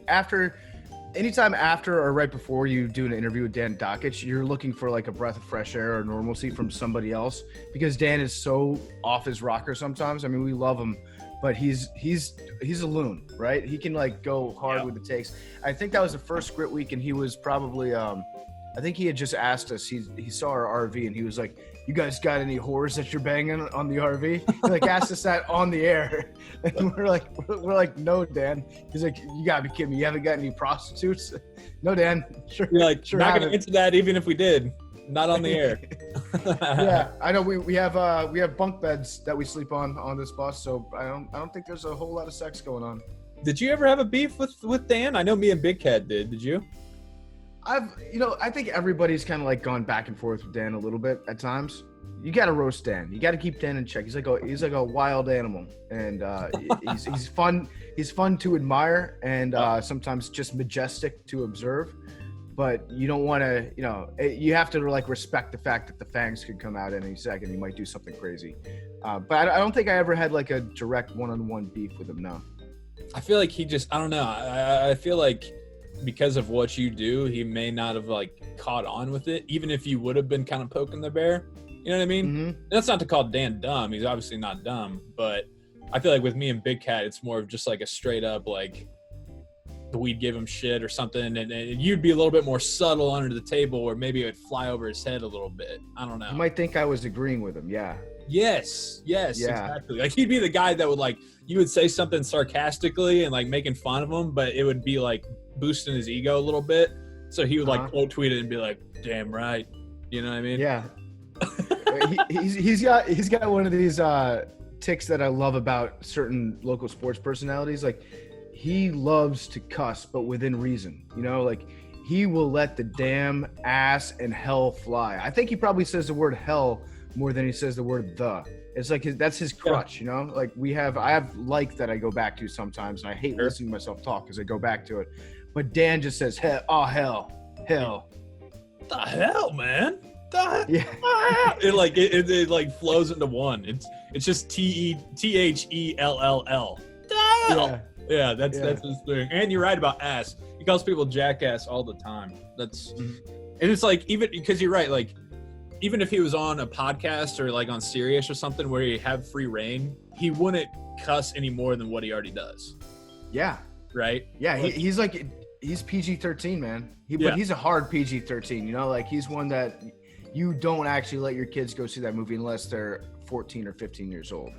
anytime after or right before you do an interview with Dan Dakich, you're looking for like a breath of fresh air or normalcy from somebody else, because Dan is so off his rocker sometimes. I mean, we love him, but he's a loon, right? He can like go hard with the takes. I think that was the first Grit Week, and he was probably I think he had just asked us. He saw our RV and he was like, "You guys got any whores that you're banging on the RV?" He like asked us that on the air, and we're like, "No, Dan." He's like, "You gotta be kidding me! You haven't got any prostitutes?" "No, Dan." Sure. You're like, sure not gonna answer that even if we did. Not on the air. Yeah, I know. We have bunk beds that we sleep on this bus, so I don't think there's a whole lot of sex going on. Did you ever have a beef with Dan? I know me and Big Cat did. Did you? I think everybody's kind of like gone back and forth with Dan a little bit at times. You got to roast Dan. You got to keep Dan in check. He's like a wild animal, and he's fun. He's fun to admire, and sometimes just majestic to observe. But you don't want to, you have to like respect the fact that the fangs could come out any second. He might do something crazy. But I don't think I ever had like a direct one-on-one beef with him. No. I feel like I don't know. I feel like because of what you do, he may not have like caught on with it, even if you would have been kind of poking the bear. You know what I mean? Mm-hmm. That's not to call Dan dumb. He's obviously not dumb, but I feel like with me and Big Cat, it's more of just like a straight up like we'd give him shit or something, and you'd be a little bit more subtle under the table, or maybe it would fly over his head a little bit. I don't know. You might think I was agreeing with him. Yeah. Yes, exactly. Like he'd be the guy that would like, you would say something sarcastically and like making fun of him, but it would be like boosting his ego a little bit. So he would like quote tweet it and be like, "Damn right," you know what I mean? Yeah. he's got one of these ticks that I love about certain local sports personalities. Like he loves to cuss, but within reason. Like he will let the damn, ass, and hell fly. I think he probably says the word hell more than he says the word the. It's like that's his crutch, Like I have like that I go back to sometimes, and I hate listening to myself talk because I go back to it. But Dan just says hell. The hell, man. Yeah. It like flows into one. It's just THELLL. Yeah, that's his thing. And you're right about ass. He calls people jackass all the time. And it's like, even because you're right, like even if he was on a podcast or like on Sirius or something where he have free reign, he wouldn't cuss any more than what he already does. Yeah. Right? Yeah, he's PG-13, man. But he's a hard PG-13, Like he's one that you don't actually let your kids go see that movie unless they're 14 or 15 years old.